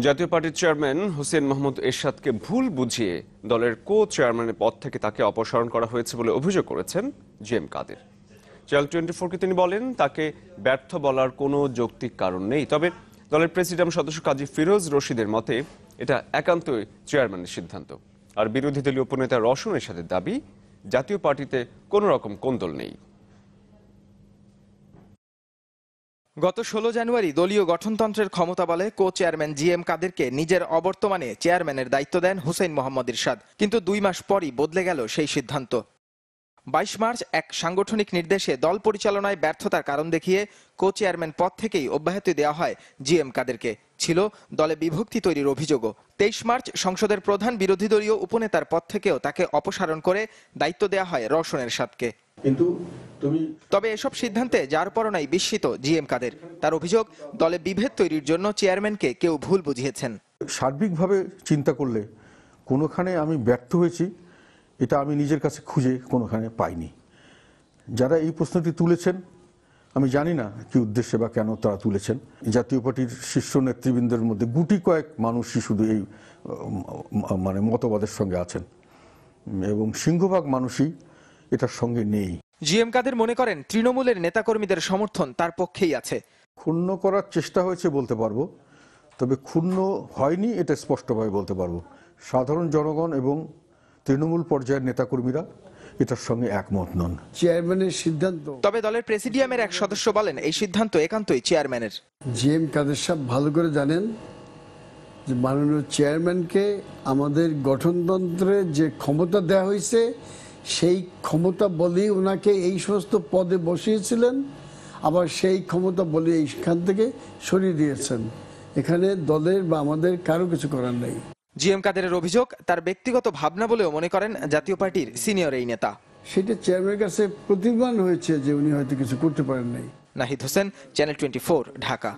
জাতীয় পার্টির চেয়ারম্যান হোসেন মাহমুদ এরশাদকে ভুল বুঝিয়ে দলের কো চেয়ারম্যানের পদ থেকে তাকে অপসারণ করা হয়েছে বলে অভিযোগ করেছেন জিএম কাদের। চ্যানেল 24-কে তিনি বলেন, তাকে ব্যর্থ বলার কোনো যৌক্তিক কারণ নেই। তবে দলের প্রেসিডিয়াম সদস্য কাজী ফিরোজ রশিদের মতে এটা একান্তই চেয়ারম্যানের সিদ্ধান্ত। আর বিরোধী দলীয় উপনেতা রওশন এরশাদের দাবি, জাতীয় পার্টিতে কোনো রকম কোন্দল নেই। গত 16 জানুয়ারি দলীয় গঠনতন্ত্রের ক্ষমতা বলে কো চেয়ারম্যান জিএম কাদেরকে নিজের অবর্তমানে চেয়ারম্যানের দায়িত্ব দেন হুসেইন মোহাম্মদ এরশাদ। কিন্তু 2 মাস পরই বদলে গেল সেই সিদ্ধান্ত। 22 মার্চ এক সাংগঠনিক নির্দেশে দল পরিচালনায় ব্যর্থতার কারণ দেখিয়ে কো চেয়ারম্যান পদ থেকেই অব্যাহতি দেওয়া হয় জিএম কাদেরকে। ছিল দলে বিভক্তি তৈরির অভিযোগও। 23 মার্চ সংসদের প্রধান বিরোধী দলীয় উপনেতার পদ থেকেও তাকে অপসারণ করে দায়িত্ব দেওয়া হয় রওশন এরশাদকে। তবে এসব সিদ্ধান্তে যার পরনাই বিস্মিত জিএম কাদের। তার অভিযোগ, দলে বিভেদ তৈরির জন্য চেয়ারম্যানকে কেউ ভুল বুঝিয়েছেন। সার্বিকভাবে চিন্তা করলে কোনোখানে আমি ব্যর্থ হয়েছি এটা আমি নিজের কাছে খুঁজে কোনোখানে পাইনি। যারা এই প্রশ্নটি তুলেছেন আমি জানি না কি উদ্দেশ্যে বা কেন তারা তুলেছেন। জাতীয় পার্টির শীর্ষ নেতৃবৃন্দের মধ্যে গুটি কয়েক মানুষই শুধু এই মতবাদের সঙ্গে আছেন এবং সিংহভাগ মানুষই এটার সঙ্গে নেই। জিএম কাদের মনে করেন, তৃণমূলের নেতাকর্মীদের সমর্থন তার পক্ষেই আছে। ক্ষুণ্ণ করার চেষ্টা হয়েছে বলতে পারবো, তবে ক্ষুণ্ণ হয়নি এটা স্পষ্টভাবে বলতে পারবো। সাধারণ জনগণ এবং তৃণমূল পর্যায়ের নেতাকর্মীরা এটার সঙ্গে একমত নন। চেয়ারম্যানের সিদ্ধান্ত। তবে দলের প্রেসিডিয়ামের এক সদস্য বলেন, এই সিদ্ধান্ত একান্তই চেয়ারম্যানের। জিএম কাদের সাহেব ভালো করে জানেন যে মাননীয় চেয়ারম্যানকে আমাদের গঠনতন্ত্রে যে ক্ষমতা দেওয়া হয়েছে সেই ক্ষমতা বলেই ওনাকে এই সমস্ত পদে বসিয়েছিলেন, আবার সেই ক্ষমতা বলে এইখান থেকে সরিয়ে দিয়েছেন। এখানে দলের বা আমাদের কারো কিছু করার নেই। জিএম কাদেরের অভিযোগ, তার ব্যক্তিগত ভাবনা বলেও মনে করেন জাতীয় পার্টির সিনিয়র এই নেতা। সেটা চেয়ারম্যানের কাছে প্রতিমান হয়েছে যে উনি হয়তো কিছু করতে পারেন নাই। নাহিদ হোসেন, চ্যানেল 24, ঢাকা।